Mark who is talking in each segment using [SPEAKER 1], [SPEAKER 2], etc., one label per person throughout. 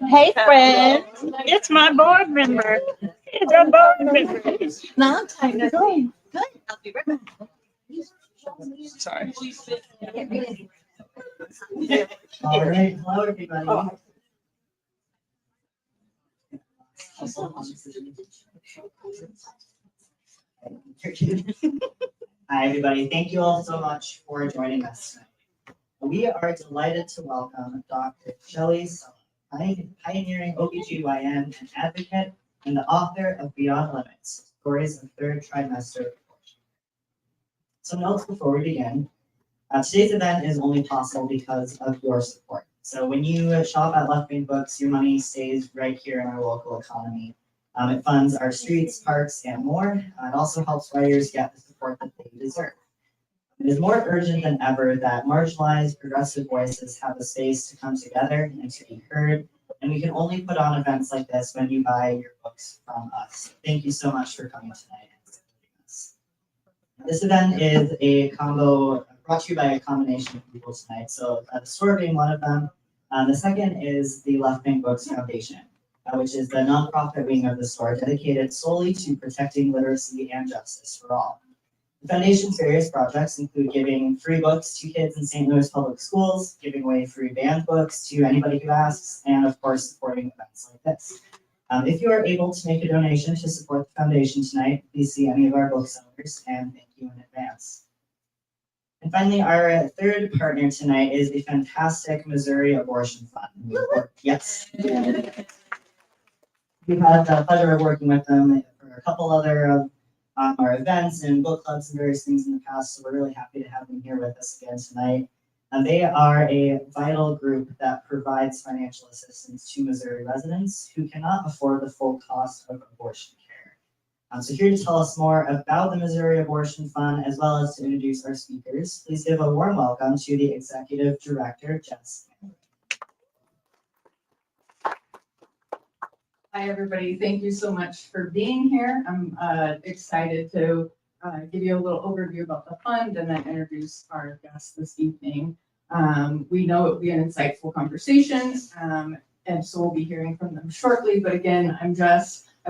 [SPEAKER 1] Hey, friend. It's my board member. It's our board member.
[SPEAKER 2] Long time no see. Good.
[SPEAKER 3] I'll be right back.
[SPEAKER 1] Sorry.
[SPEAKER 4] All right, hello everybody. Hi everybody, thank you all so much for joining us tonight. We are delighted to welcome Dr. Shelley Sella, pioneering OB-GYN and advocate and the author of Beyond Limits, Stories of Third-Trimester Abortion. Some notes before we begin. Today's event is only possible because of your support. So when you shop at Left Wing Books, your money stays right here in our local economy. It funds our streets, parks, and more. It also helps writers get the support that they deserve. It is more urgent than ever that marginalized, progressive voices have a space to come together and to be heard. And we can only put on events like this when you buy your books from us. Thank you so much for coming tonight and supporting us. This event is a combo brought to you by a combination of people tonight. So the store being one of them. The second is the Left Wing Books Foundation, which is the nonprofit wing of the store dedicated solely to protecting literacy and justice for all. The foundation's various projects include giving free books to kids in St. Louis public schools, giving away free banned books to anybody who asks, and of course supporting events like this. If you are able to make a donation to support the foundation tonight, please see any of our booksellers, and thank you in advance. And finally, our third partner tonight is the fantastic Missouri Abortion Fund. Yes. We've had the pleasure of working with them for a couple other of our events and book clubs and various things in the past, so we're really happy to have them here with us again tonight. And they are a vital group that provides financial assistance to Missouri residents who cannot afford the full cost of abortion care. So here to tell us more about the Missouri Abortion Fund, as well as to introduce our speakers, please give a warm welcome to the Executive Director, Jess.
[SPEAKER 5] Hi, everybody. Thank you so much for being here. I'm excited to give you a little overview about the fund and then introduce our guests this evening. We know it will be an insightful conversation, and so we'll be hearing from them shortly. But again, I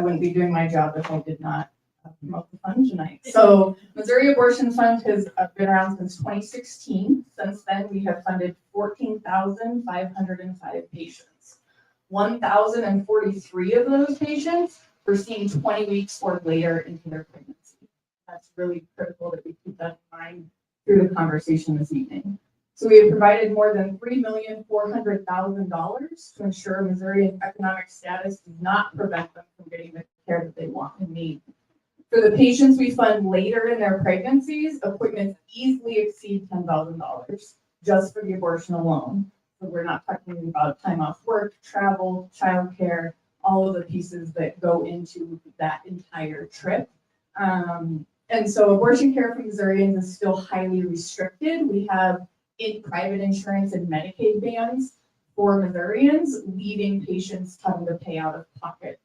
[SPEAKER 5] wouldn't be doing my job if I did not promote the fund tonight. So Missouri Abortion Fund has been around since 2016. Since then, we have funded 14,505 patients. 1,043 of those patients were seen 20 weeks or later into their pregnancy. That's really critical that we keep that in mind through the conversation this evening. So we have provided more than $3,400,000 to ensure Missouri's economic status does not prevent them from getting the care that they want and need. For the patients we fund later in their pregnancies, appointments easily exceed $10,000 just for the abortion alone. So we're not talking about time off work, travel, childcare, all of the pieces that go into that entire trip. And so abortion care for Missourians is still highly restricted. We have private insurance and Medicaid bans for Missourians, leaving patients having to pay out of pocket.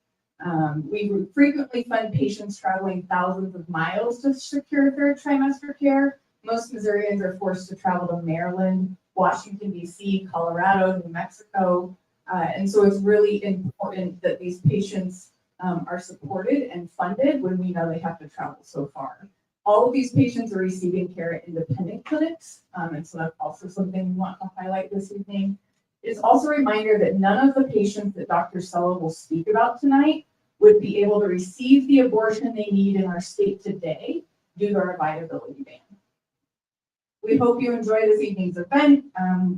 [SPEAKER 5] We frequently fund patients traveling thousands of miles to secure third trimester care. Most Missourians are forced to travel to Maryland, Washington, D.C., Colorado, New Mexico. And so it's really important that these patients are supported and funded when we know they have to travel so far. All of these patients are receiving care at independent clinics, and so that's also something we want to highlight this evening. It's also a reminder that none of the patients that Dr. Sella will speak about tonight would be able to receive the abortion they need in our state today due to our viability ban. We hope you enjoy this evening's event.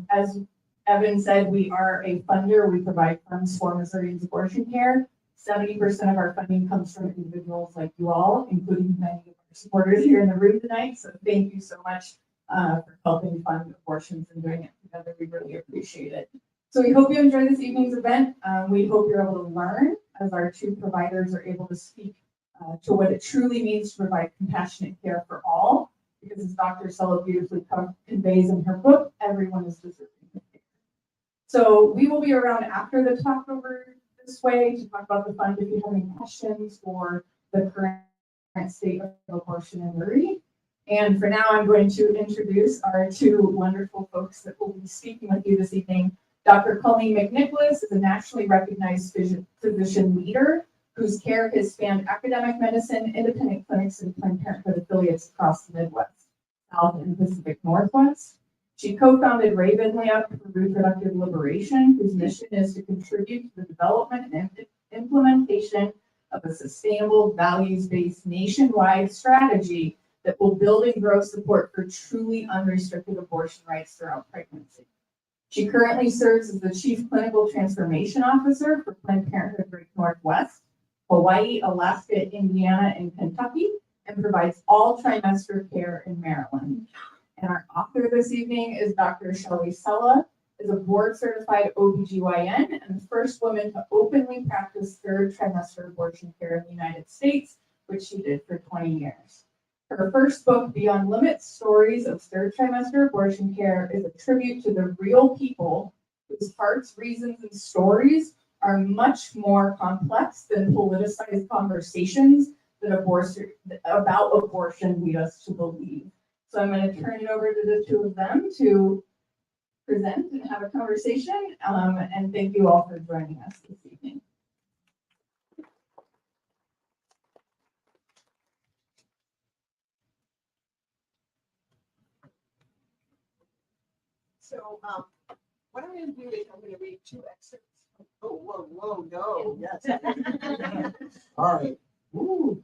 [SPEAKER 5] As Evan said, we are a funder. We provide funds for Missouri's abortion care. 70% of our funding comes from individuals like you all, including many of our supporters here in the room tonight. So thank you so much for helping fund abortions and doing it together. We really appreciate it. So we hope you enjoy this evening's event. We hope you're able to learn as our two providers are able to speak to what it truly means to provide compassionate care for all. Because as Dr. Sella beautifully conveys in her book, everyone is deserving of care. So we will be around after the talk over this way to talk about the fund if you have any questions or the current state of abortion in Missouri. And for now, I'm going to introduce our two wonderful folks that will be speaking with you this evening. Dr. Colleen McNicholas is a nationally recognized physician leader whose care has spanned academic medicine, independent clinics, and Planned Parenthood affiliates across the Midwest, South, and Pacific Northwest. She co-founded Raven Lab for Reproductive Liberation, whose mission is to contribute to the development and implementation of a sustainable, values-based nationwide strategy that will build and grow support for truly unrestricted abortion rights throughout pregnancy. She currently serves as the Chief Clinical Transformation Officer for Planned Parenthood Great Northwest, Hawaii, Alaska, Indiana, and Kentucky, and provides all trimester care in Maryland. And our author this evening is Dr. Shelley Sella, is a board-certified OB-GYN and the first woman to openly practice third trimester abortion care in the United States, which she did for 20 years. Her first book, Beyond Limits, Stories of Third Trimester Abortion Care, is a tribute to the real people whose hearts, reasons, and stories are much more complex than politicized conversations that about abortion lead us to believe. So I'm going to turn it over to the two of them to present and have a conversation. And thank you all for joining us this evening.
[SPEAKER 3] So what I'm going to do is I'm going to read two excerpts. Oh, whoa, no, yes. All right. Ooh.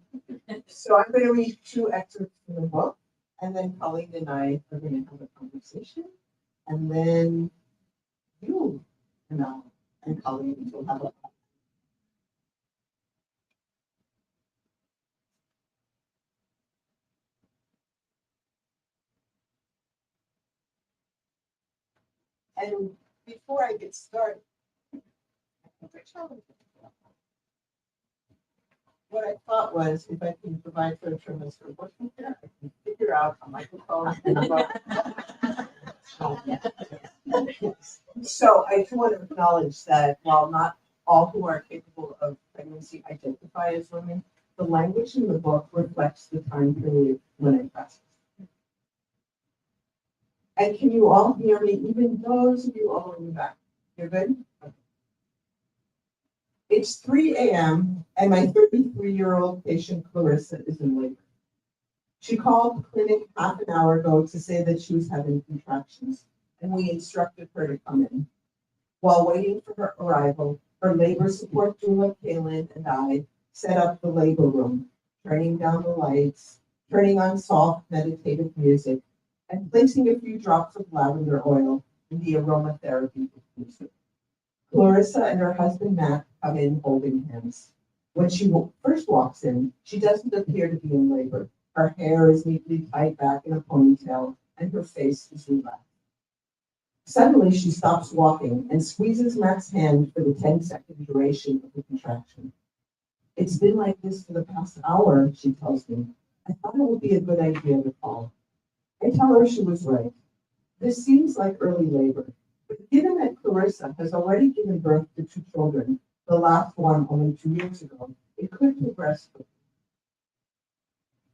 [SPEAKER 3] So I'm going to read two excerpts from the book, and then Colleen and I are going to have a conversation, and then you and Colleen will have a And before I get started, what I thought was if I can provide for a trimester abortion care, I can figure out a microphone. So I do want to acknowledge that while not all who are capable of pregnancy identify as women, the language in the book reflects the time period when I practiced. And can you all hear me, even those of you all in the back? You're good? Okay. It's 3 a.m. and my 33-year-old patient Clarissa is in labor. She called the clinic half an hour ago to say that she was having contractions, and we instructed her to come in. While waiting for her arrival, her labor support doula, Kaylin, and I set up the labor room, turning down the lights, turning on soft meditative music, and placing a few drops of lavender oil in the aromatherapy diffuser. Clarissa and her husband Matt come in holding hands. When she first walks in, she doesn't appear to be in labor. Her hair is neatly tied back in a ponytail, and her face is relaxed. Suddenly, she stops walking and squeezes Matt's hand for the 10-second duration of the contraction. It's been like this for the past hour, she tells me. I thought it would be a good idea to call. I tell her she was right. This seems like early labor, but given that Clarissa has already given birth to 2 children, the last one only 2 years ago, it could progress quickly.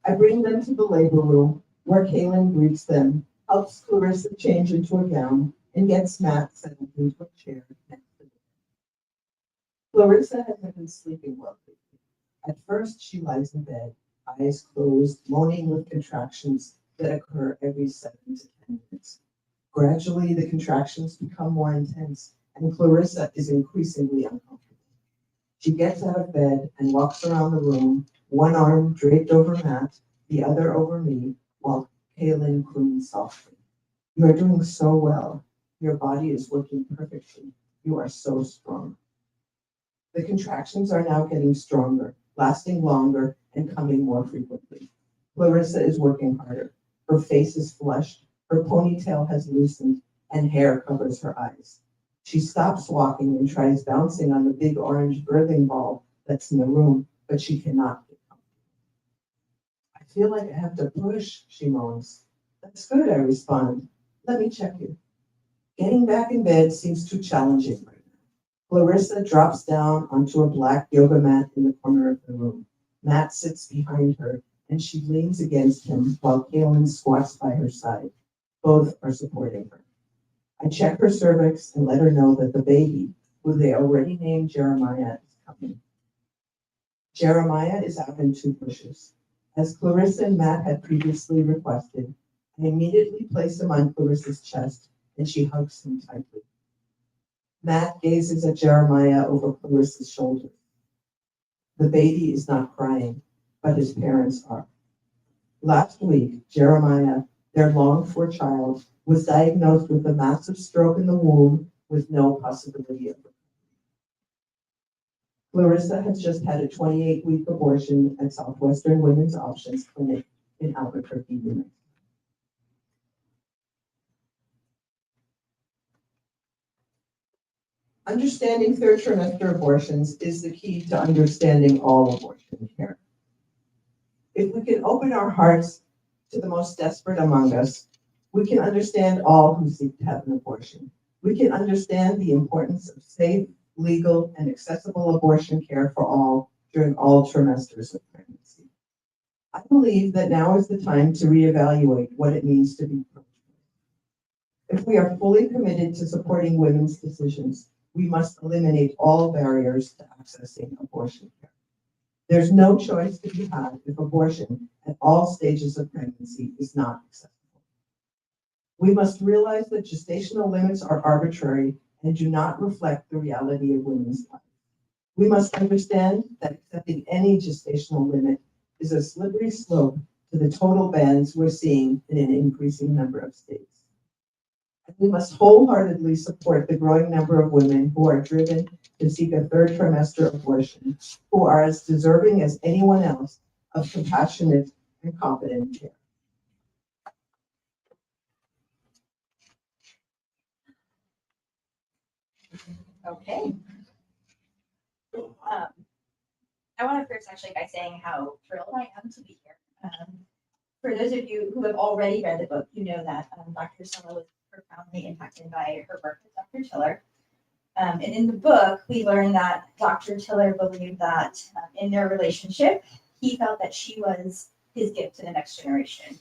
[SPEAKER 3] I bring them to the labor room, where Kaylin greets them, helps Clarissa change into a gown, and gets Matt settled into a chair next to them. Clarissa hasn't been sleeping well lately. At first, she lies in bed, eyes closed, moaning with contractions that occur every 7 to 10 minutes. Gradually, the contractions become more intense, and Clarissa is increasingly uncomfortable. She gets out of bed and walks around the room, one arm draped over Matt, the other over me, while Kaylin croons softly. You are doing so well. Your body is working perfectly. You are so strong. The contractions are now getting stronger, lasting longer, and coming more frequently. Clarissa is working harder. Her face is flushed, her ponytail has loosened, and hair covers her eyes. She stops walking and tries bouncing on the big orange birthing ball that's in the room, but she cannot get comfortable. I feel like I have to push, she moans. That's good, I respond. Let me check you. Getting back in bed seems too challenging right now. Clarissa drops down onto a black yoga mat in the corner of the room. Matt sits behind her and she leans against him while Kaylin squats by her side. Both are supporting her. I check her cervix and let her know that the baby, who they already named Jeremiah, is coming. Jeremiah is out in 2 pushes. As Clarissa and Matt had previously requested, I immediately place him on Clarissa's chest and she hugs him tightly. Matt gazes at Jeremiah over Clarissa's shoulder. The baby is not crying, but his parents are. Last week, Jeremiah, their longed-for child, was diagnosed with a massive stroke in the womb with no possibility of recovery. Clarissa has just had a 28-week abortion at Southwestern Women's Options Clinic in Albuquerque, New Mexico. Understanding third trimester abortions is the key to understanding all abortion care. If we can open our hearts to the most desperate among us, we can understand all who seek to have an abortion. We can understand the importance of safe, legal, and accessible abortion care for all during all trimesters of pregnancy. I believe that now is the time to reevaluate what it means to be pro-choice. If we are fully committed to supporting women's decisions, we must eliminate all barriers to accessing abortion care. There's no choice to be had if abortion at all stages of pregnancy is not accessible. We must realize that gestational limits are arbitrary and do not reflect the reality of women's lives. We must understand that accepting any gestational limit is a slippery slope to the total bans we're seeing in an increasing number of states. And we must wholeheartedly support the growing number of women who are driven to seek a third trimester abortion, who are as deserving as anyone else of compassionate and competent care.
[SPEAKER 6] Okay. I want to first actually by saying how thrilled I am to be here. For those of you who have already read the book, you know that Dr. Sella was profoundly impacted by her work with Dr. Tiller. And in the book, we learned that Dr. Tiller believed that in their relationship, he felt that she was his gift to the next generation.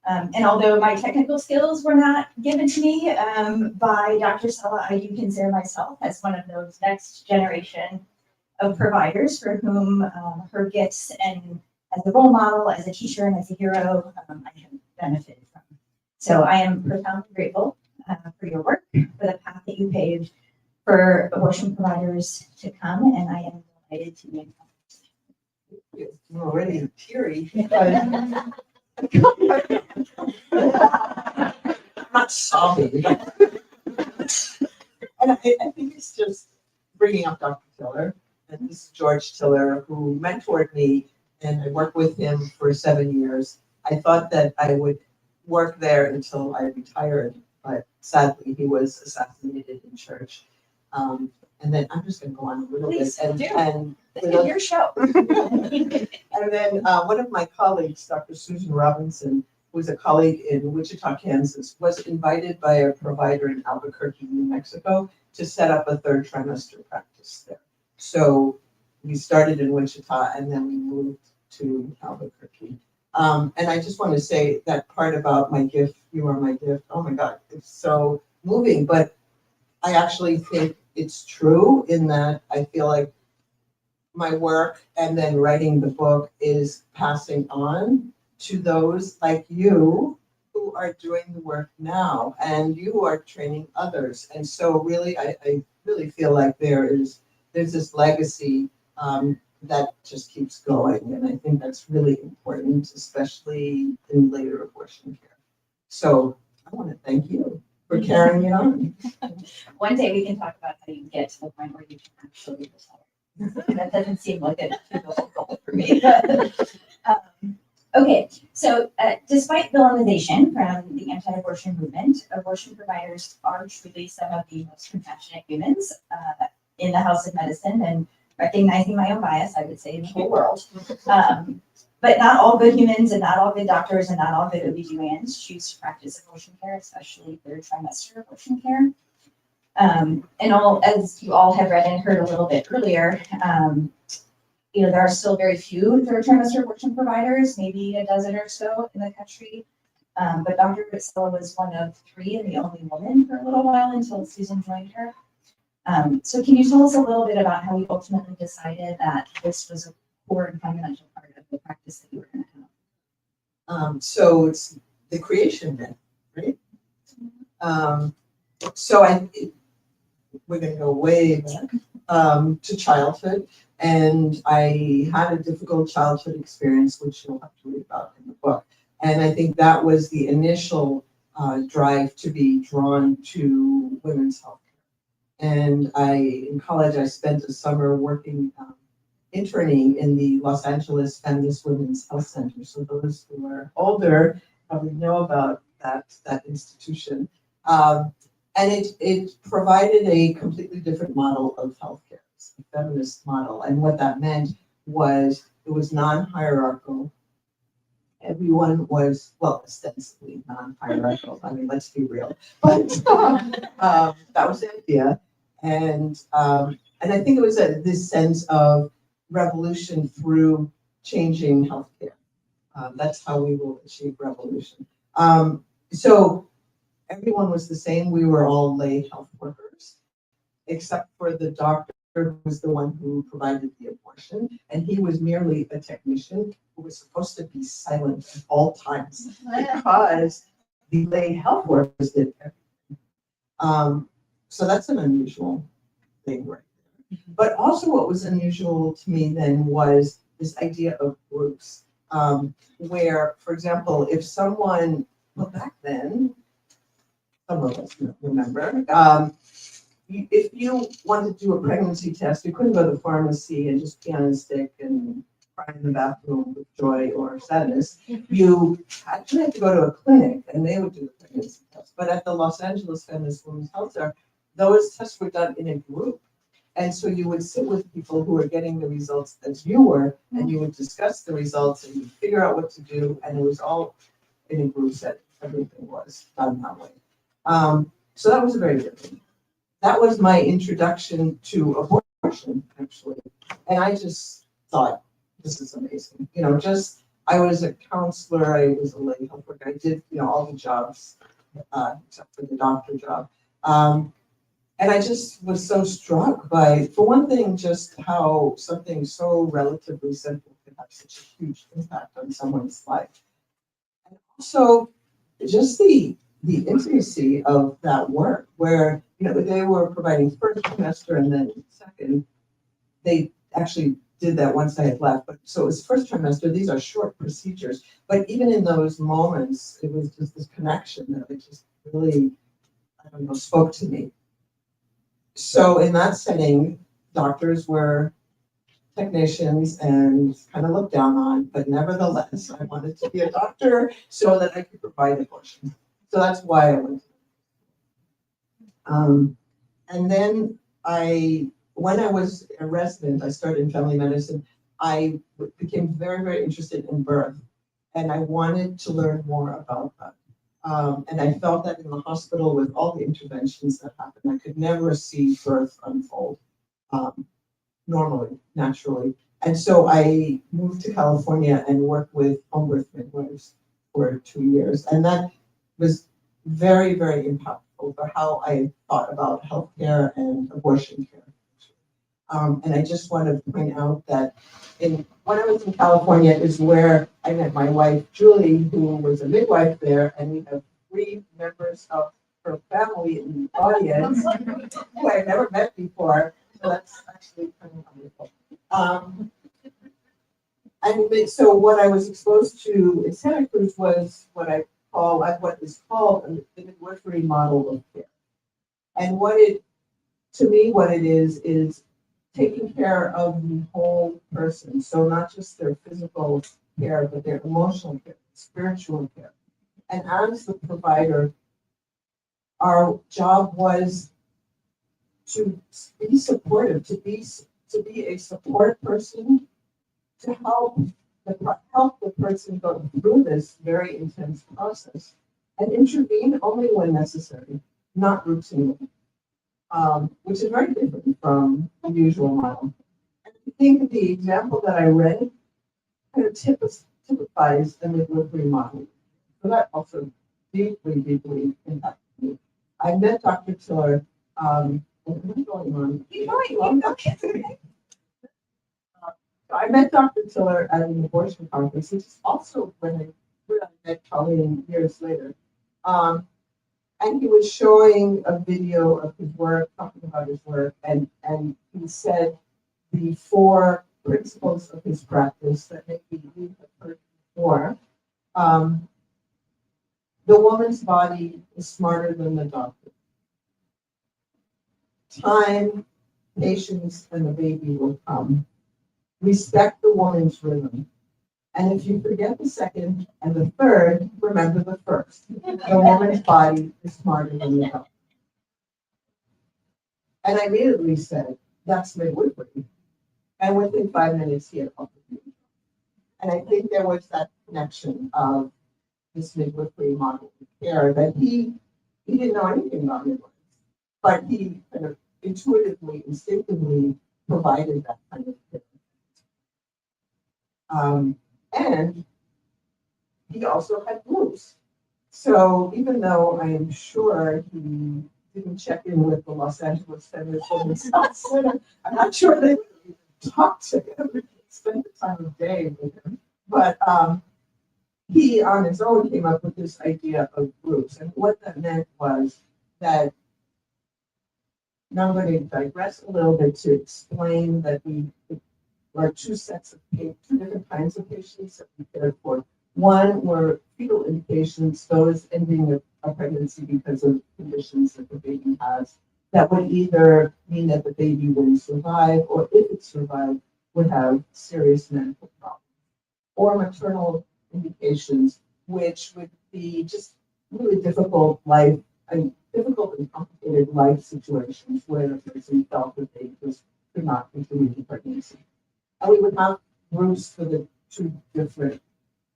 [SPEAKER 6] And although my technical skills were not given to me by Dr. Sella, I do consider myself as one of those next generation of providers for whom her gifts and as a role model, as a teacher, and as a hero, I have benefited from. So I am profoundly grateful for your work, for the path that you paved for abortion providers to come, and I am delighted to be in conversation.
[SPEAKER 3] I'm already teary. I'm not sobbing. And I think it's just bringing up Dr. Tiller, and this is George Tiller, who mentored me, and I worked with him for 7 years. I thought that I would work there until I retired, but sadly he was assassinated in church. And then I'm just going to go on a little
[SPEAKER 6] Please,
[SPEAKER 3] bit.
[SPEAKER 6] do.
[SPEAKER 3] And
[SPEAKER 6] This is your show.
[SPEAKER 3] And then one of my colleagues, Dr. Susan Robinson, who was a colleague in Wichita, Kansas, was invited by a provider in Albuquerque, New Mexico, to set up a third trimester practice there. So we started in Wichita and then we moved to Albuquerque. And I just want to say that part about my gift, you are my gift. Oh my God, it's so moving. But I actually think it's true in that I feel like my work and then writing the book is passing on to those like you who are doing the work now, and you are training others. And so really, I really feel like there's this legacy that just keeps going. And I think that's really important, especially in later abortion care. So I want to thank you for carrying it on.
[SPEAKER 6] One day we can talk about how you get to the point where you can actually retire. That doesn't seem like a achievable goal for me. Okay, so despite villainization from the anti-abortion movement, abortion providers are truly some of the most compassionate humans in the House of Medicine, and recognizing my own bias, I would say in the whole world. But not all good humans and not all good doctors and not all good OB-GYNs choose to practice abortion care, especially third trimester abortion care. And as you all have read and heard a little bit earlier, there are still very few third trimester abortion providers, maybe a dozen or so in the country. But Dr. Sella was one of 3 and the only woman for a little while until Susan joined her. So can you tell us a little bit about how you ultimately decided that this was a core and fundamental part of the practice that you were going to have?
[SPEAKER 3] So it's the creation myth, right? We're going to go way back to childhood, and I had a difficult childhood experience, which you'll have to read about in the book. And I think that was the initial drive to be drawn to women's health. And in college, I spent a summer working, interning in the Los Angeles Feminist Women's Health Center. So those who are older probably know about that institution. And it provided a completely different model of healthcare, it's a feminist model. And what that meant was it was non-hierarchical. Everyone was, well, ostensibly non-hierarchical. I mean, let's be real. But that was the idea. And I think it was this sense of revolution through changing healthcare. That's how we will achieve revolution. So everyone was the same. We were all lay health workers, except for the doctor who was the one who provided the abortion. And he was merely a technician who was supposed to be silent at all times because the lay health workers did everything. So that's an unusual thing right there. But also what was unusual to me then was this idea of groups, where, for example, if someone, well, back then, some of us remember, if you wanted to do a pregnancy test, you couldn't go to the pharmacy and just pee on a stick and cry in the bathroom with joy or sadness. You actually had to go to a clinic and they would do the pregnancy test. But at the Los Angeles Feminist Women's Health Center, those tests were done in a group. And so you would sit with people who were getting the results as you were, and you would discuss the results and you'd figure out what to do. And it was all in a group setting. Everything was done that way. So that was very different. That was my introduction to abortion, actually. And I just thought, this is amazing. I was a counselor, I was a lay health worker, I did, all the jobs, except for the doctor job. And I just was so struck by, for one thing, just how something so relatively simple could have such a huge impact on someone's life. And also, just the intimacy of that work, where they were providing first trimester and then second. They actually did that once I had left, but so it was first trimester. These are short procedures, but even in those moments, it was just this connection that it just really, spoke to me. So in that setting, doctors were technicians and kind of looked down on, but nevertheless, I wanted to be a doctor so that I could provide abortion. So that's why I went. And then when I was a resident, I started in family medicine. I became very, very interested in birth, and I wanted to learn more about that. And I felt that in the hospital, with all the interventions that happened, I could never see birth unfold normally, naturally. And so I moved to California and worked with home birth midwives for 2 years, and that was very, very impactful for how I thought about healthcare and abortion care. And I just want to point out that when I was in California is where I met my wife, Julie, who was a midwife there, and we have 3 members of her family in the audience who I never met before. So that's actually kind of wonderful. And so what I was exposed to in Santa Cruz was what is called the midwifery model of care. And what it is taking care of the whole person. So not just their physical care, but their emotional care, spiritual care. And as the provider, our job was to be supportive, to be a support person, to help the person go through this very intense process and intervene only when necessary, not routinely, which is very different from the usual model. And I think the example that I read kind of typifies the midwifery model. So that also deeply, deeply impacted me. I met Dr. Tiller, and what's going on?
[SPEAKER 6] Keep going, keep going.
[SPEAKER 3] I met Dr. Tiller at an abortion conference, which is also when I met Colleen years later. And he was showing a video of his work, talking about his work, and he said the 4 principles of his practice that maybe you have heard before. The woman's body is smarter than the doctor. Time, patience, and the baby will come. Respect the woman's rhythm. And if you forget the second and the third, remember the first. The woman's body is smarter than the doctor. And I immediately said, that's midwifery. And within 5 minutes, he had offered me. And I think there was that connection of this midwifery model of care that he didn't know anything about midwives, but he kind of intuitively, instinctively provided that kind of care. And he also had groups. So even though I am sure he didn't check in with the Los Angeles Feminist Women's Health Center, I'm not sure they would even talk to him, spend the time of day with him. But he on his own came up with this idea of groups. And what that meant was that, now I'm going to digress a little bit to explain that we are 2 different kinds of patients that we cared for. One were fetal inpatients, those ending a pregnancy because of conditions that the baby has that would either mean that the baby wouldn't survive, or if it survived, would have serious medical problems. Or maternal indications, which would be just really difficult and complicated life situations where the person felt that they just could not continue the pregnancy. And we would have groups for the 2 different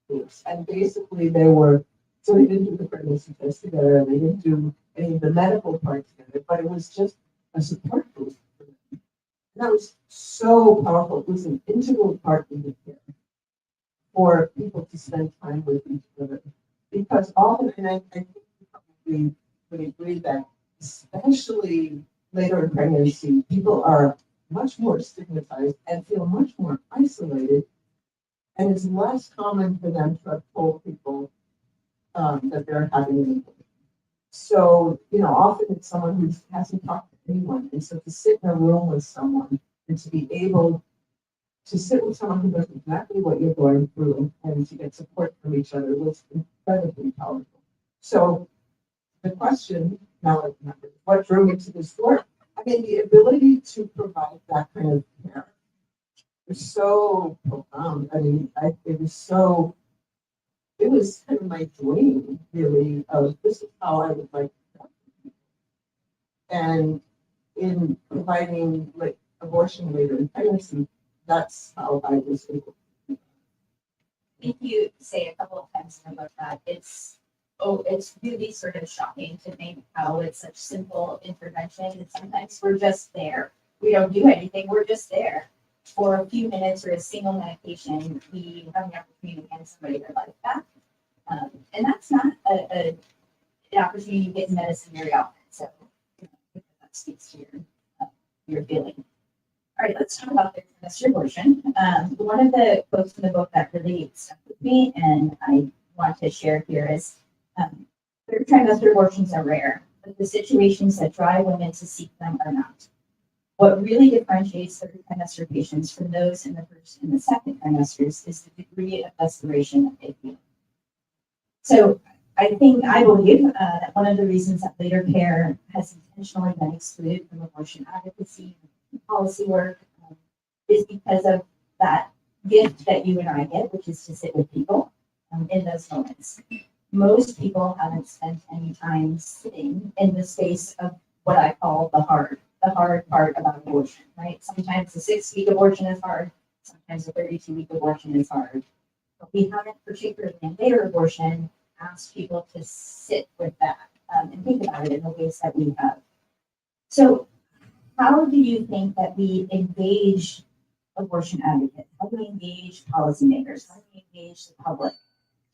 [SPEAKER 3] groups. And basically they didn't do the pregnancy test together, they didn't do any of the medical part together, but it was just a support group for them. And that was so powerful. It was an integral part of the care for people to spend time with each other. Because often, and I think you probably would agree that especially later in pregnancy, people are much more stigmatized and feel much more isolated. And it's less common for them to have told people that they're having an abortion. So, often it's someone who hasn't talked to anyone. And so to sit in a room with someone and to be able to sit with someone who knows exactly what you're going through and to get support from each other was incredibly powerful. So the question now, I remember, what drew me to this work? I mean, the ability to provide that kind of care was so profound. I mean, it was kind of my dream, really, of this is how I would like to help people. And in providing abortion later in pregnancy, that's how I was able to.
[SPEAKER 6] I think you say a couple of times about that. It's really sort of shocking to think how it's such simple intervention. And sometimes we're just there. We don't do anything. We're just there for a few minutes or a single medication. We have the opportunity to hand somebody their life back. And that's not an opportunity you get in medicine very often. So that speaks to your feeling. All right, let's talk about third-trimester abortion. One of the quotes in the book that really stuck with me and I want to share here is, third-trimester abortions are rare, but the situations that drive women to seek them are not. What really differentiates third-trimester patients from those in the first and the second trimesters is the degree of desperation that they feel. So I believe that one of the reasons that later care has intentionally been excluded from abortion advocacy and policy work is because of that gift that you and I get, which is to sit with people in those moments. Most people haven't spent any time sitting in the space of what I call the hard part about abortion, right? Sometimes the 6-week abortion is hard. Sometimes the 32-week abortion is hard. But we haven't, particularly in later abortion, asked people to sit with that and think about it in the ways that we have. So how do you think that we engage abortion advocates? How do we engage policymakers? How do we engage the public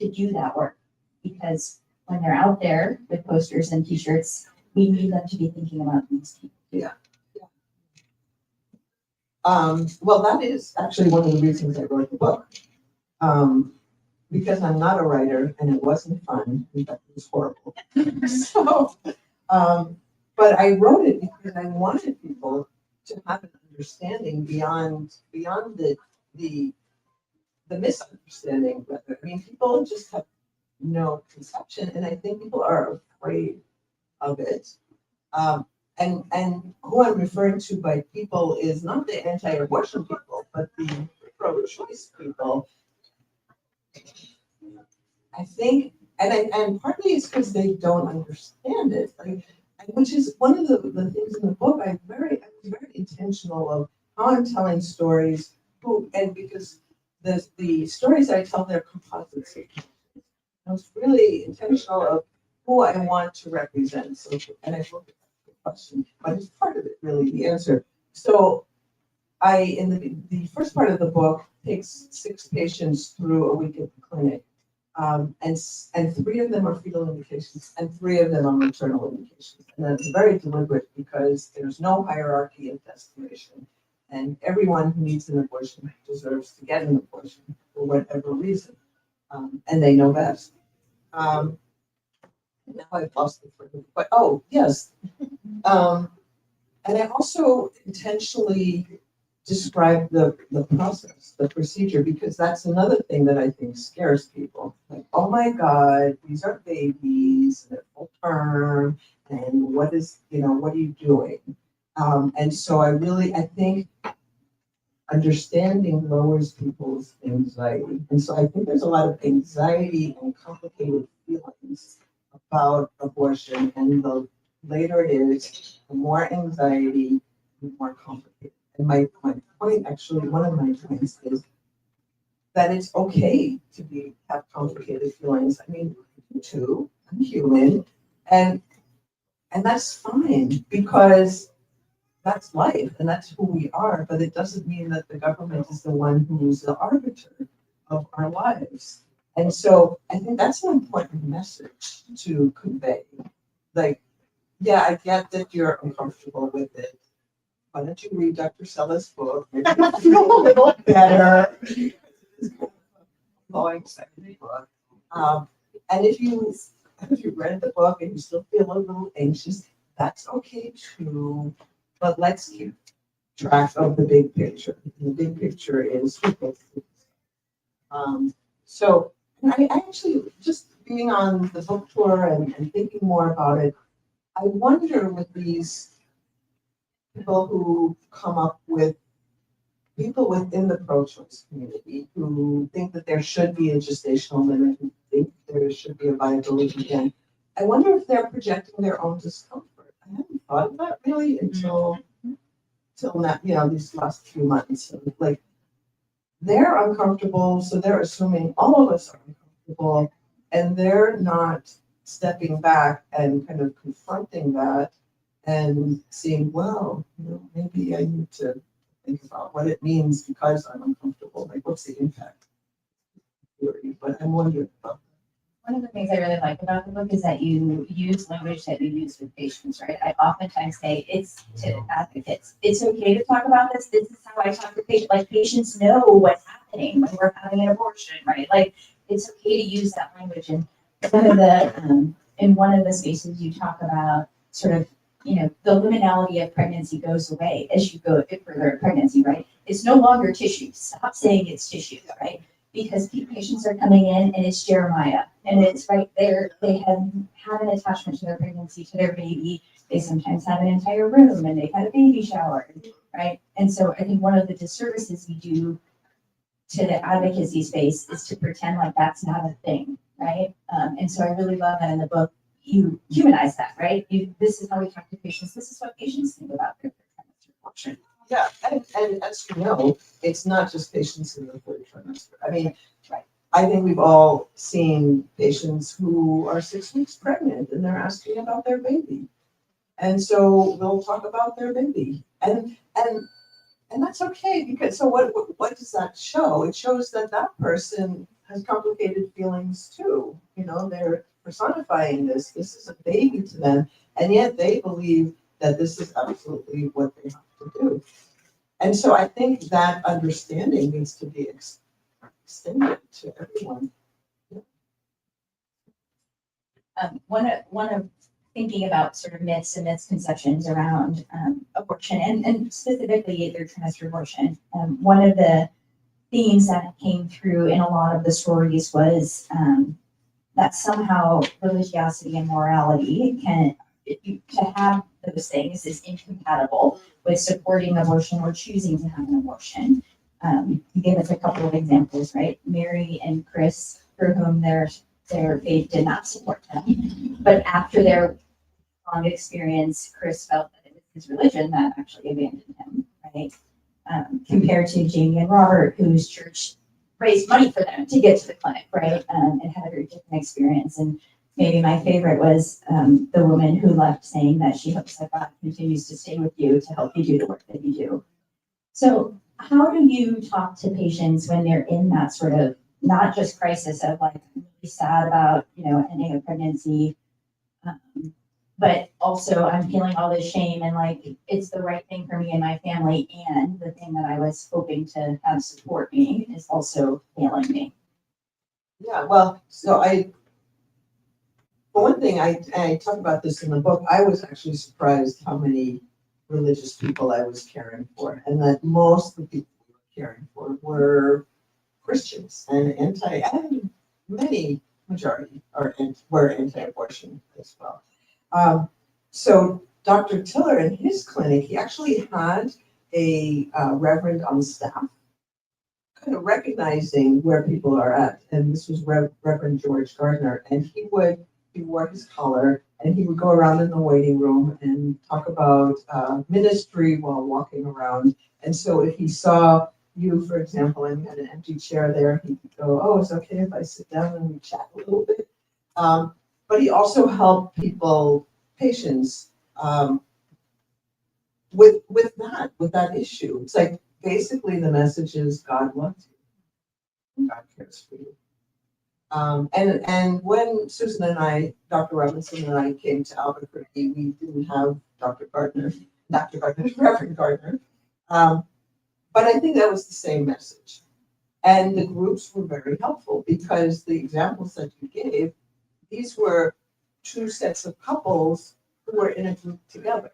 [SPEAKER 6] to do that work? Because when they're out there with posters and t-shirts, we need them to be thinking about these people.
[SPEAKER 3] Well, that is actually one of the reasons I wrote the book. Because I'm not a writer and it wasn't fun, in fact, it was horrible. So, but I wrote it because I wanted people to have an understanding beyond the misunderstanding. I mean, people just have no conception, and I think people are afraid of it. And who I'm referring to by people is not the anti-abortion people, but the pro-choice people. I think, and partly it's because they don't understand it, which is one of the things in the book. I was very intentional of how I'm telling stories, because the stories I tell, they're composites. I was really intentional of who I want to represent. So, and I looked at the question, but it's part of it, really, the answer. So in the first part of the book takes 6 patients through a week at the clinic. And 3 of them are fetal indications and 3 of them are maternal indications. And that's very deliberate because there's no hierarchy of destination. And everyone who needs an abortion deserves to get an abortion for whatever reason. And they know best. Now I've lost the thread, but oh, yes. And I also intentionally describe the process, the procedure, because that's another thing that I think scares people. Like, oh my God, these are babies, they're full term, and what are you doing? And so I think understanding lowers people's anxiety. And so I think there's a lot of anxiety and complicated feelings about abortion, and the later it is, the more anxiety, the more complicated. And my point, actually, one of my points is that it's okay to have complicated feelings. I mean, me too, I'm human, and that's fine because that's life and that's who we are. But it doesn't mean that the government is the one who's the arbiter of our lives. And so I think that's an important message to convey. Like, yeah, I get that you're uncomfortable with it. Why don't you read Dr. Sella's book? Maybe you'll feel a little better. It's kind of a glowing second book. And if you read the book and you still feel a little anxious, that's okay too. But let's keep track of the big picture. And the big picture is so I actually, just being on the book tour and thinking more about it, I wonder with these people who come up with people within the pro-choice community who think that there should be a gestational limit, who think there should be a viability ban. I wonder if they're projecting their own discomfort. I haven't thought of that really until now, these last few months. Like, they're uncomfortable, so they're assuming all of us are uncomfortable, and they're not stepping back and kind of confronting that and seeing, well, maybe I need to think about what it means because I'm uncomfortable. Like, what's the impact? But I'm wondering about that.
[SPEAKER 6] One of the things I really like about the book is that you use language that you use with patients, right? I oftentimes say it's to advocates. It's okay to talk about this. This is how I talk to patients. Like, patients know what's happening when we're having an abortion, right? Like, it's okay to use that language. And in one of the spaces you talk about sort of, the liminality of pregnancy goes away as you go further in pregnancy, right? It's no longer tissue. Stop saying it's tissue, right? Because patients are coming in and it's Jeremiah, and it's right there. They have an attachment to their pregnancy, to their baby. They sometimes have an entire room and they've had a baby shower, right? And so I think one of the disservices we do to the advocacy space is to pretend like that's not a thing, right? And so I really love that in the book, you humanize that, right? This is how we talk to patients. This is what patients think about their trimester abortion.
[SPEAKER 3] Yeah, and as you know, it's not just patients in the 3rd trimester. I mean, I think we've all seen patients who are 6 weeks pregnant and they're asking about their baby. And so we'll talk about their baby. And And that's okay, because so what does that show? It shows that that person has complicated feelings too. You know, they're personifying this. This is a baby to them, and yet they believe that this is absolutely what they have to do. And so I think that understanding needs to be extended to everyone.
[SPEAKER 6] One of thinking about sort of myths and misconceptions around abortion and specifically third-trimester abortion. One of the themes that came through in a lot of the stories was that somehow religiosity and morality to have those things is incompatible with supporting abortion or choosing to have an abortion. You gave us a couple of examples, right? Mary and Chris, for whom their faith did not support them, but after their long experience, Chris felt that it was his religion that actually abandoned him, right? Compared to Jamie and Robert, whose church raised money for them to get to the clinic, right? And had a very different experience. And maybe my favorite was the woman who left saying that she hopes that God continues to stay with you to help you do the work that you do. So how do you talk to patients when they're in that sort of, not just crisis of like, I'm really sad about, ending a pregnancy, but also I'm feeling all this shame and like, it's the right thing for me and my family, and the thing that I was hoping to have support me is also failing me.
[SPEAKER 3] Yeah, well, so for one thing, I talk about this in the book, I was actually surprised how many religious people I was caring for, and that most of the people we were caring for were Christians and many majority were anti-abortion as well. So Dr. Tiller in his clinic, he actually had a reverend on staff, kind of recognizing where people are at. And this was Reverend George Gardner. And he wore his collar and he would go around in the waiting room and talk about ministry while walking around. And so if he saw you, for example, and you had an empty chair there, he could go, oh, it's okay if I sit down and we chat a little bit. But he also helped patients with that issue. It's like basically the message is God loves you, God cares for you. And when Susan and I, Dr. Robinson and I came to Albuquerque, we didn't have Reverend Gardner. But I think that was the same message. And the groups were very helpful because the examples that you gave, these were two sets of couples who were in a group together.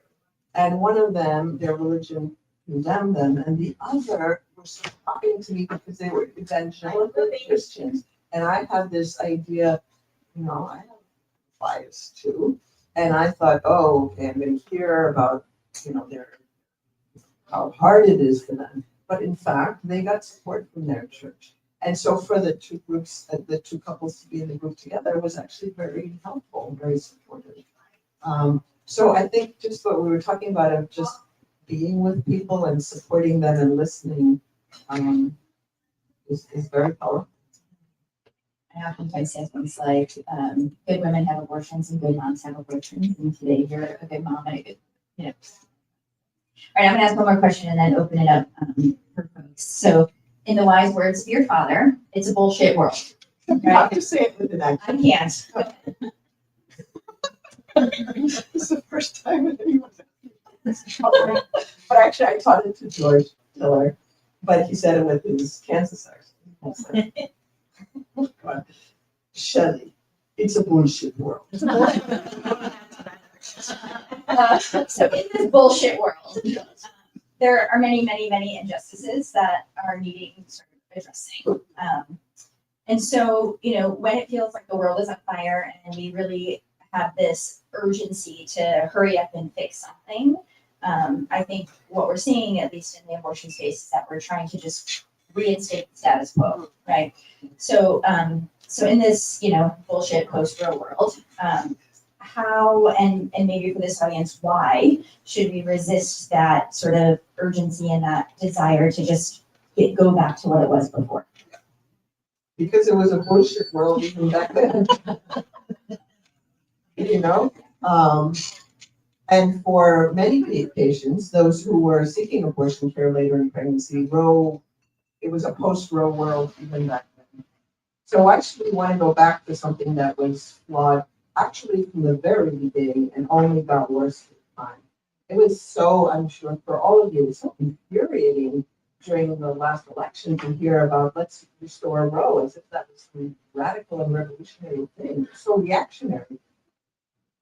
[SPEAKER 3] And one of them, their religion condemned them, and the other were sort of talking to me because they were evangelical Christians. And I had this idea, I have bias too. And I thought, oh, okay, I'm going to hear about, how hard it is for them. But in fact, they got support from their church. And so for the two groups, the two couples to be in the group together was actually very helpful, very supportive. So I think just what we were talking about of just being with people and supporting them and listening is very powerful.
[SPEAKER 6] I oftentimes say things like, good women have abortions and good moms have abortions, and today you're a good mom and a good, All right, I'm gonna ask one more question and then open it up for folks. So, in the wise words of your father, it's a bullshit world.
[SPEAKER 3] You have to say it with an accent.
[SPEAKER 6] I can't.
[SPEAKER 3] This is the first time that anyone's but actually I taught it to George Tiller, but he said it with his Kansas accent. Oh God. Shelley, it's a bullshit world.
[SPEAKER 6] So in this bullshit world, there are many, many, many injustices that are needing sort of addressing. And so, when it feels like the world is on fire and we really have this urgency to hurry up and fix something, I think what we're seeing, at least in the abortion space, is that we're trying to just reinstate the status quo, right? So, so in this, bullshit post-real world, how, and maybe for this audience, why should we resist that sort of urgency and that desire to just go back to what it was before?
[SPEAKER 3] Because it was a bullshit world even back then. And for many patients, those who were seeking abortion care later in pregnancy, it was a post-Roe world even back then. So I actually want to go back to something that was flawed actually from the very beginning and only got worse with time. It was so, I'm sure for all of you, it was so infuriating during the last election to hear about let's restore Roe as if that was some radical and revolutionary thing, so reactionary.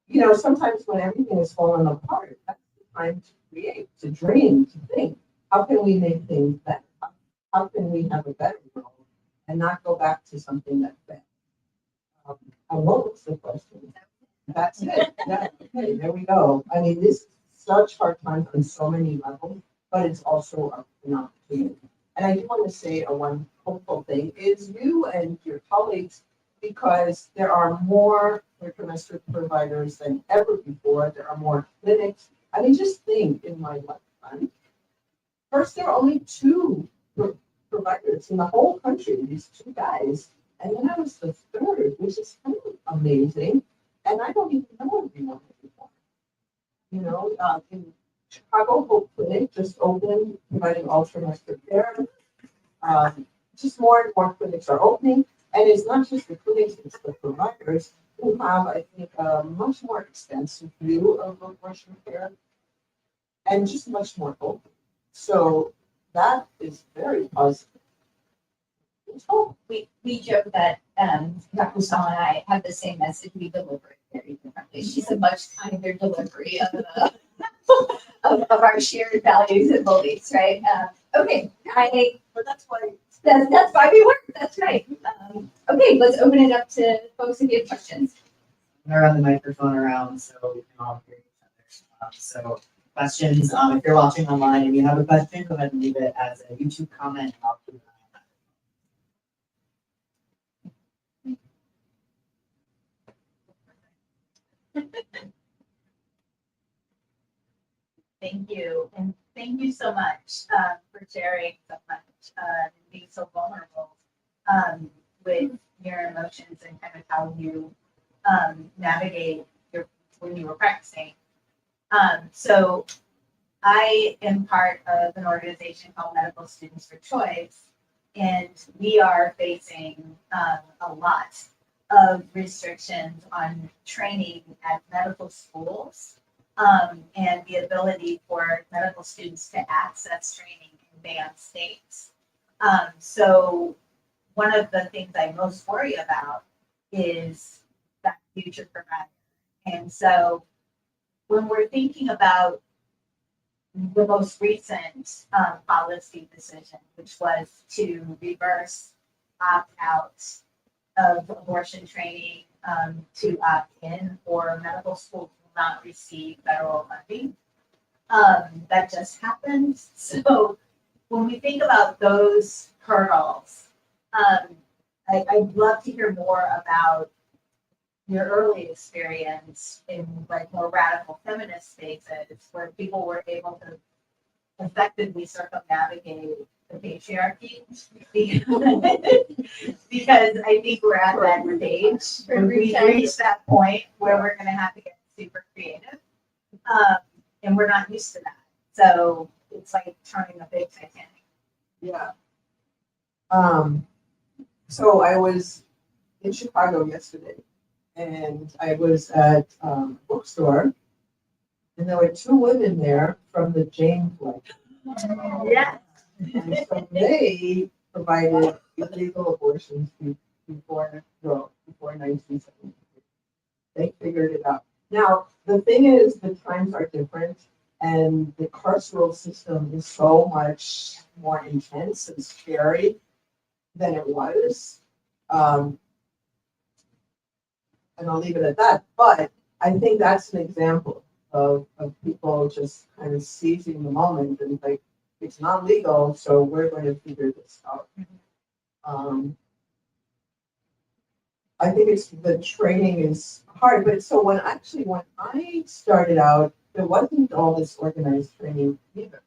[SPEAKER 3] You know, sometimes when everything is falling apart, that's the time to create, to dream, to think, how can we make things better? How can we have a better world and not go back to something that's bad? And what was the question? That's it. Yeah, okay, there we go. I mean, this is such hard times on so many levels, but it's also an opportunity. And I do want to say one hopeful thing is you and your colleagues, because there are more third-trimester providers than ever before. There are more clinics. I mean, just think in my lifetime. First, there are only two providers in the whole country, these two guys. And then I was the third, which is kind of amazing. And I don't even know everyone anymore. You know, in Chicago, Hope Clinic just opened, providing all trimester care. Just more and more clinics are opening. And it's not just the clinics, it's the providers who have, I think, a much more extensive view of abortion care and just much more open. So that is very positive.
[SPEAKER 6] We joke that Dr. Sella and I have the same message. We deliver it very differently. She's a much kinder delivery of our shared values and beliefs, right? Okay,
[SPEAKER 3] But that's why.
[SPEAKER 6] that's why we work. That's right. Okay, let's open it up to folks if you have questions.
[SPEAKER 4] I'm gonna run the microphone around so we can all hear each other. So questions, if you're watching online and you have a question, go ahead and leave it as a YouTube comment. And I'll keep an eye on that.
[SPEAKER 7] Thank you, and thank you so much for sharing so much and being so vulnerable with your emotions and kind of how you navigate when you were practicing. So I am part of an organization called Medical Students for Choice, and we are facing a lot of restrictions on training at medical schools. And the ability for medical students to access training in banned states. So one of the things I most worry about is that future provider. And so when we're thinking about the most recent policy decision, which was to reverse opt-out of abortion training to opt-in, or medical schools not receive federal funding. That just happened. So when we think about those hurdles, I'd love to hear more about your early experience in like more radical feminist spaces where people were able to effectively circumnavigate the patriarchy. Because I think we're at that stage where we've reached that point where we're going to have to get super creative, and we're not used to that. So it's like turning a big Titanic.
[SPEAKER 3] Yeah. So I was in Chicago yesterday, and I was at a bookstore, and there were two women there from the Jane Club.
[SPEAKER 7] Yeah.
[SPEAKER 3] And so they provided illegal abortions before 1970. They figured it out. Now, the thing is, the times are different, and the carceral system is so much more intense and scary than it was. And I'll leave it at that. But I think that's an example of people just kind of seizing the moment and like, it's not legal, so we're going to figure this out. I think the training is hard, but so when I started out, there wasn't all this organized training either.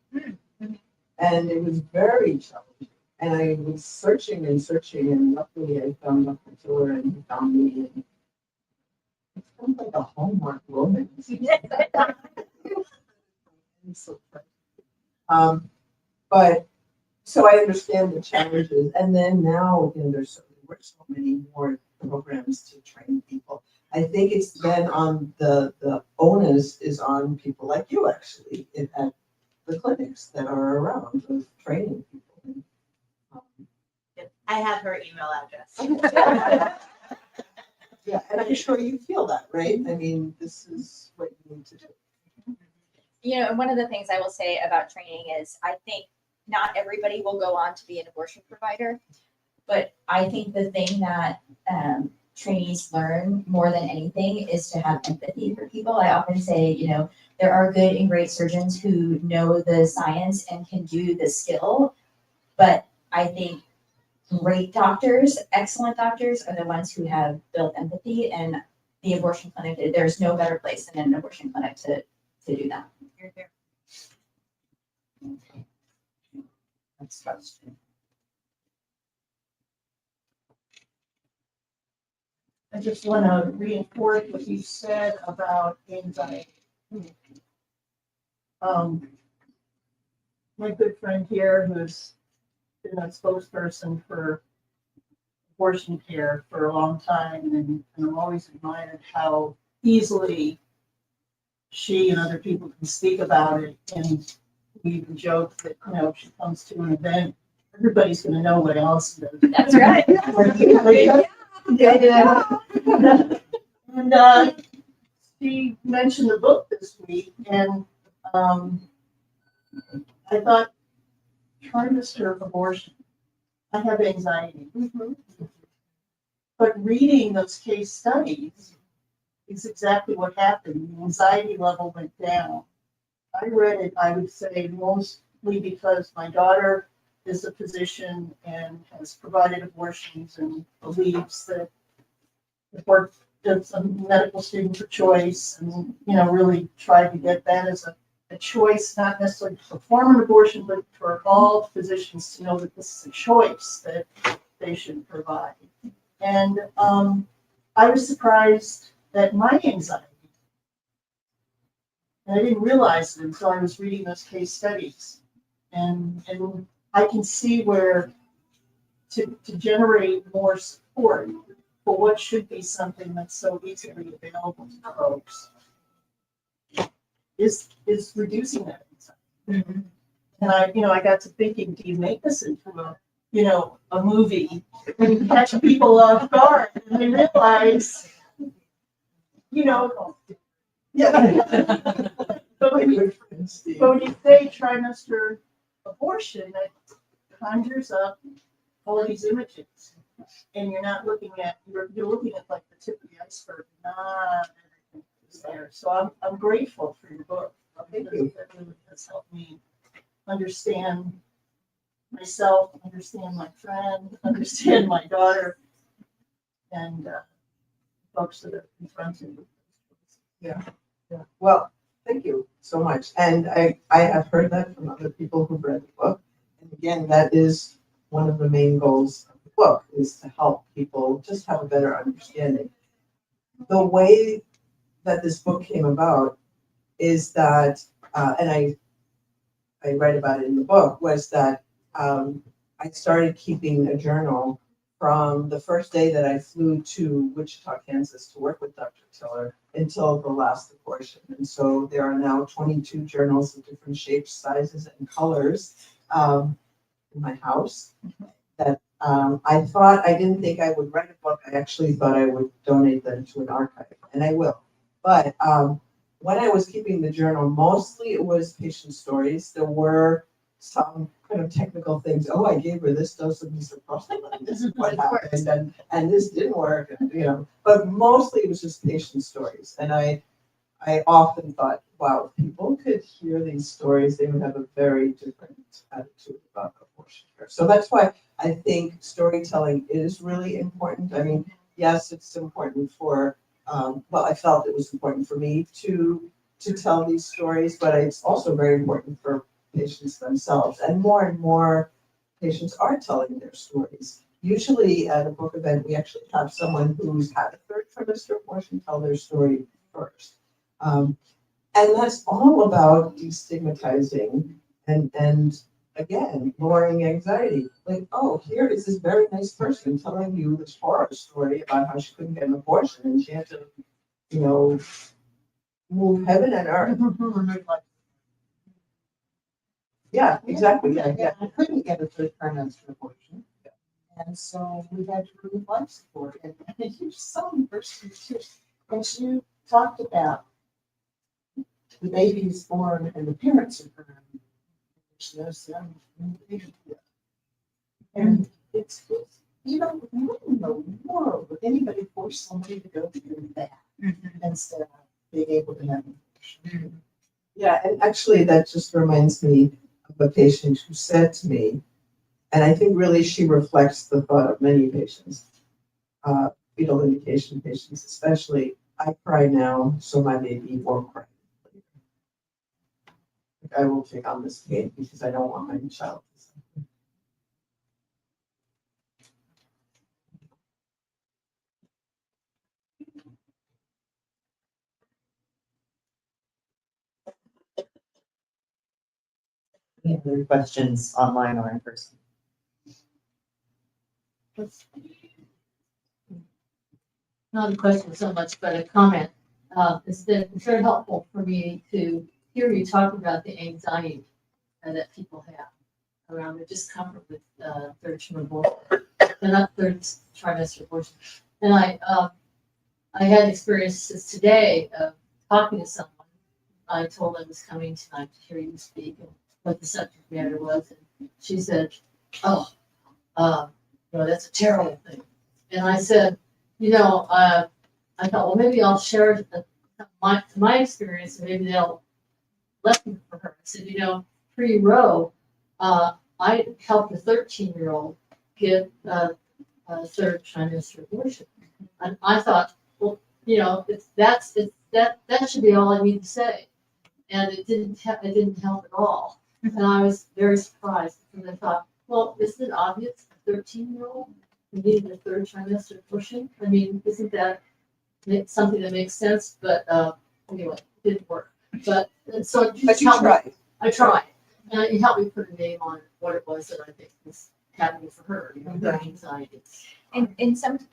[SPEAKER 3] And it was very challenging. And I was searching, and luckily I found Dr. Tiller, and he found me. And it's kind of like a Hallmark romance. But, so I understand the challenges, and then now, there's so many more programs to train people. I think it's then on the onus is on people like you, actually, at the clinics that are around of training people.
[SPEAKER 7] I have her email address.
[SPEAKER 3] Yeah, and I'm sure you feel that, right? I mean, this is what you need to do.
[SPEAKER 6] And one of the things I will say about training is I think not everybody will go on to be an abortion provider, but I think the thing that trainees learn more than anything is to have empathy for people. I often say, there are good and great surgeons who know the science and can do the skill, but I think great doctors, excellent doctors are the ones who have built empathy, and the abortion clinic, there's no better place than an abortion clinic to do that.
[SPEAKER 3] That's true.
[SPEAKER 2] I just want to reinforce what you said about anxiety. My good friend here, who's been a spokesperson for abortion care for a long time, and I'm always admired how easily she and other people can speak about it. And we even joke that, if she comes to an event, everybody's going to know what else does.
[SPEAKER 6] That's right.
[SPEAKER 2] And she mentioned the book this week, and I thought, trimester abortion. I have anxiety. But reading those case studies is exactly what happened. The anxiety level went down. I read it, I would say, mostly because my daughter is a physician and has provided abortions and believes that it's a medical student for choice, and really tried to get that as a choice, not necessarily to perform an abortion, but for all physicians to know that this is a choice that they should provide. And I was surprised at my anxiety. And I didn't realize it until I was reading those case studies. And I can see where to generate more support for what should be something that's so easily available to folks is reducing that anxiety. And I got to thinking, do you make this into a movie and you catch people off guard and they realize, but when you say trimester abortion, that conjures up all these images, and you're not looking at you're looking at like the tip of the iceberg, not everything is there. So I'm grateful for your book.
[SPEAKER 3] Thank you.
[SPEAKER 2] That really has helped me understand myself, understand my friend, understand my daughter, and folks that are confronted with this.
[SPEAKER 3] Yeah. Well, thank you so much. And I have heard that from other people who've read the book. And again, that is one of the main goals of the book, is to help people just have a better understanding. The way that this book came about is that, and I write about it in the book, was that I started keeping a journal from the first day that I flew to Wichita, Kansas to work with Dr. Tiller until the last abortion. And so there are now 22 journals of different shapes, sizes, and colors in my house that I didn't think I would write a book. I actually thought I would donate them to an archive, and I will. But when I was keeping the journal, mostly it was patient stories. There were some kind of technical things. Oh, I gave her this dose of misoprostol. This is what happened, and this didn't work. But mostly it was just patient stories. And I often thought, wow, if people could hear these stories, they would have a very different attitude about abortion care. So that's why I think storytelling is really important. I mean, yes, it's important for. I felt it was important for me to tell these stories, but it's also very important for patients themselves. And more patients are telling their stories. Usually at a book event, we actually have someone who's had a third trimester abortion tell their story first. And that's all about destigmatizing and again, lowering anxiety. Like, oh, here is this very nice person telling you this horror story about how she couldn't get an abortion and she had to, you know, move heaven and earth. Yeah, exactly, yeah.
[SPEAKER 2] I couldn't get a third-trimester abortion. And so we had to remove life support. And you're so university too. And you talked about the baby is born and the parents are born. There's no son. And it's, you know, what in the world would anybody force somebody to go through that instead of being able to have an abortion?
[SPEAKER 3] Yeah, and actually that just reminds me of a patient who said to me, and I think really she reflects the thought of many patients, fetal indication patients especially, I cry now, so my baby won't cry later. Like, I will take on this pain because I don't want my child to suffer.
[SPEAKER 4] Any other questions online or in person?
[SPEAKER 8] Not a question so much, but a comment. It's been very helpful for me to hear you talk about the anxiety that people have around the discomfort with third trimester abortion. And I had experiences today of talking to someone. I told them I was coming tonight to hear you speak and what the subject matter was. And she said, "Oh, that's a terrible thing." And I said, I thought, well, maybe I'll share my experience and maybe they'll lesson for her. I said, pre-Roe, I helped a 13-year-old get a third trimester abortion. And I thought, well, that should be all I need to say. And it didn't help at all. And I was very surprised because I thought, well, isn't it obvious a 13-year-old needed a third trimester abortion? I mean, isn't that something that makes sense? But anyway, it didn't work. But so it just helped me. I tried. And it helped me put a name on what it was that I think was happening for her, her anxiety.
[SPEAKER 6] And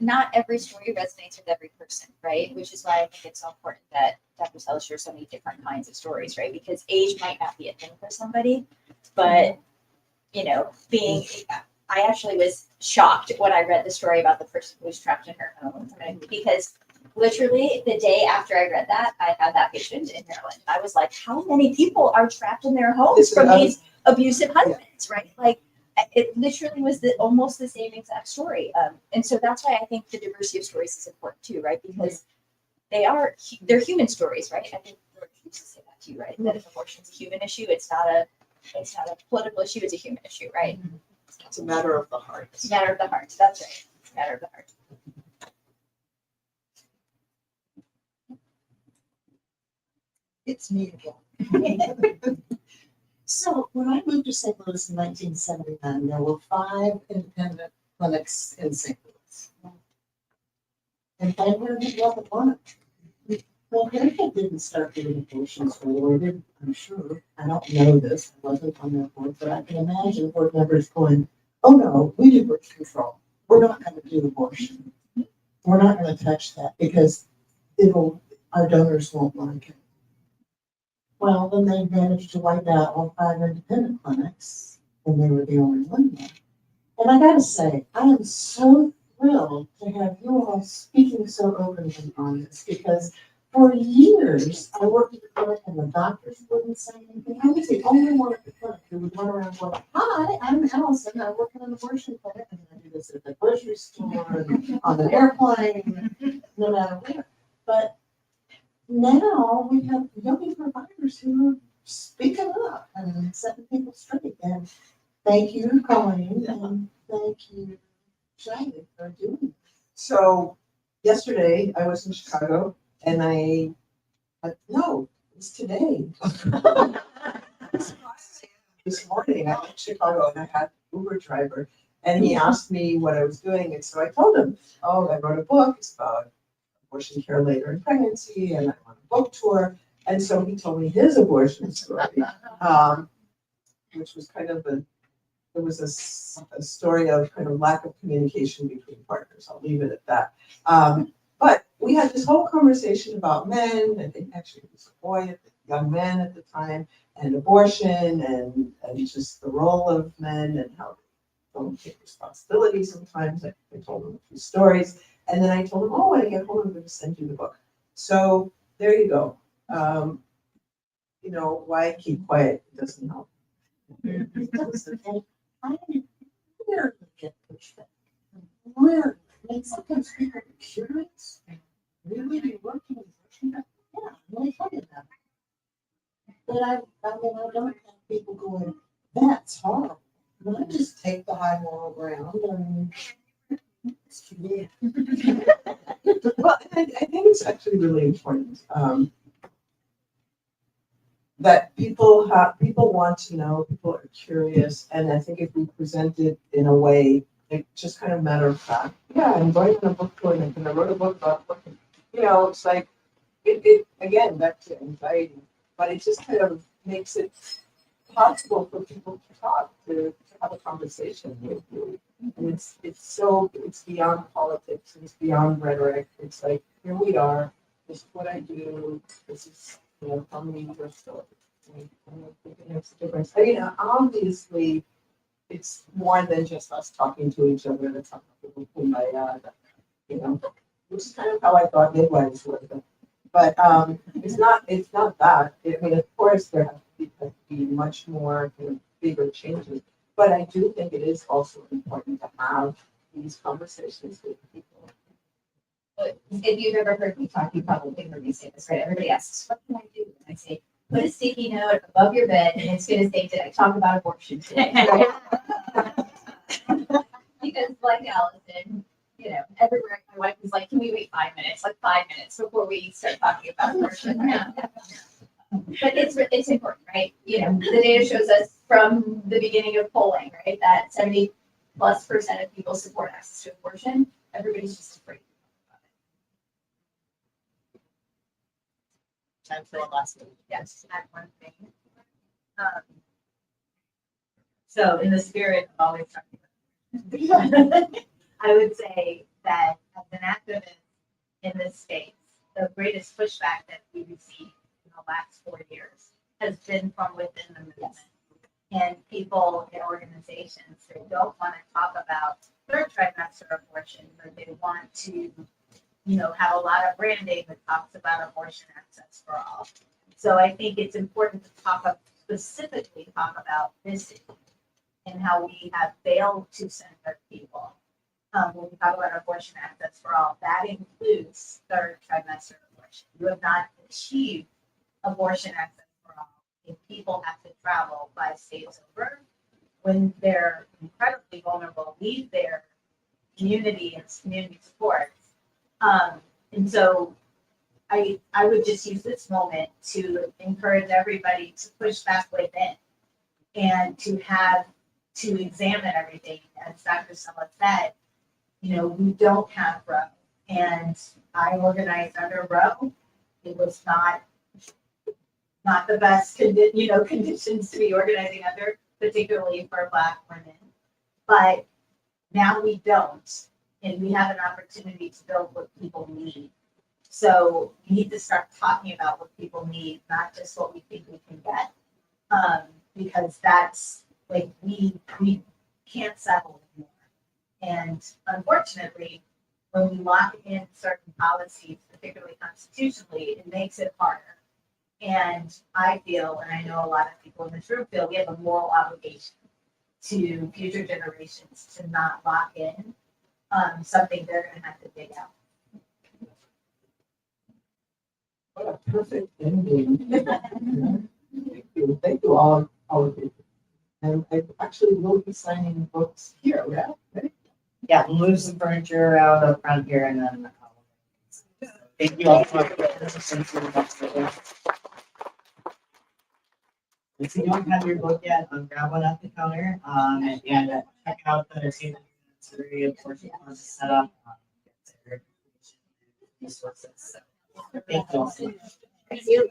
[SPEAKER 6] not every story resonates with every person, right? Which is why I think it's so important that Dr. Sella shares so many different kinds of stories, right? Because age might not be a thing for somebody, but I actually was shocked when I read the story about the person who was trapped in her home, because literally the day after I read that, I had that patient in Maryland. I was like, how many people are trapped in their homes from these abusive husbands, right? Like, it literally was almost the same exact story. And so that's why I think the diversity of stories is important too, right? Because they're human stories, right? I think George used to say that too, right? That if abortion is a human issue, it's not a political issue, it's a human issue, right?
[SPEAKER 3] It's a matter of the heart.
[SPEAKER 6] It's a matter of the heart. That's right. It's a matter of the heart.
[SPEAKER 2] It's me again. So when I moved to St. Louis in 1979, there were 5 independent clinics in St. Louis. And Banner wasn't one of them. Well, Harriet didn't start doing abortions for ordered, I'm sure. I don't know this, I wasn't on their board, but I can imagine board members going, oh no, we do birth control. We're not going to do abortion. We're not going to touch that because our donors won't like it. Well, then they managed to wipe out all 5 independent clinics, and they were the only one there. And I gotta say, I am so thrilled to have you all speaking so openly on this, because for years, I worked at the clinic and the doctors wouldn't say anything. I was the only one at the clinic who would run around going, hi, I'm Allison, I work in an abortion clinic, and I do this at the grocery store, and on an airplane, no matter where. But now we have young providers who are speaking up and setting people straight. And thank you, Colleen, and thank you, Shelley, for doing it.
[SPEAKER 3] So yesterday I was in Chicago and no, it's today. This morning I'm in Chicago and I had an Uber driver and he asked me what I was doing. And so I told him, oh, I wrote a book. It's about abortion care later in pregnancy and I'm on a book tour. And so he told me his abortion story, which was kind of it was a story of kind of lack of communication between partners. I'll leave it at that. But we had this whole conversation about men, I think actually it was a boy, young man at the time, and abortion and just the role of men and how they don't take responsibility sometimes. I told him a few stories. And then I told him, oh, when I get home, I'm going to send you the book. So there you go. Why keep quiet? It doesn't help.
[SPEAKER 9] I rarely get pushback. Rarely. I mean, sometimes people are curious. Really, you're working with pushback? Yeah, I'm really funny about it. But I don't have people going, that's horrible. Well, I just take the high moral ground and yeah.
[SPEAKER 3] Well, I think it's actually really important that people want to know, people are curious, and I think if we present it in a way, like just kind of matter of fact, yeah, I'm going on a book tour and I wrote a book about booking. It's like it again back to anxiety, but it just kind of makes it possible for people to talk, to have a conversation with you. And it's beyond politics, it's beyond rhetoric. It's like, here we are, this is what I do, this is, how many your story. I think it makes a difference. I mean, obviously, it's more than just us talking to each other. That's not which is kind of how I thought midwives were. But it's not that. I mean, of course, there have to be much more bigger changes. But I do think it is also important to have these conversations with people.
[SPEAKER 6] But if you've ever heard me talk, you probably heard me say this, right? Everybody asks, what can I do? And I say, put a sticky note above your bed and it's going to say, did I talk about abortion today? Because like Allison, everywhere my wife was like, can we wait 5 minutes? Like 5 minutes before we start talking about abortion. But it's important, right? The data shows us from the beginning of polling, right, that 70+% of people support access to abortion. Everybody's just afraid.
[SPEAKER 4] Time for one last one.
[SPEAKER 7] Yes, add one thing. So in the spirit of always talking about, I would say that as an activist in this space, the greatest pushback that we received in the last 4 years has been from within the movement. And people in organizations who don't want to talk about third trimester abortion, but they want to have a lot of branding that talks about abortion access for all. So I think it's important to specifically talk about this issue and how we have failed to center people. When we talk about abortion access for all, that includes third trimester abortion. You have not achieved abortion access for all if people have to travel 5 states over when they're incredibly vulnerable, leave their community and community supports. And so I would just use this moment to encourage everybody to push back within and to examine everything. As Dr. Sella said, we don't have Roe, and I organized under Roe. It was not the best conditions to be organizing under, particularly for Black women. But now we don't. And we have an opportunity to build what people need. So we need to start talking about what people need, not just what we think we can get. Because that's like, we can't settle anymore. And unfortunately, when we lock in certain policies, particularly constitutionally, it makes it harder. And I feel, and I know a lot of people in this room feel, we have a moral obligation to future generations to not lock in something they're going to have to dig out.
[SPEAKER 3] What a perfect ending. Thank you all of you. And I actually will be signing books here, right?
[SPEAKER 4] Yeah, we'll move some furniture around up front here and then. Thank you all so much. If you don't have your book yet, grab one at the counter, and check out the sensory abortion set up. Resources. So, thank you all so much.
[SPEAKER 6] Thank you.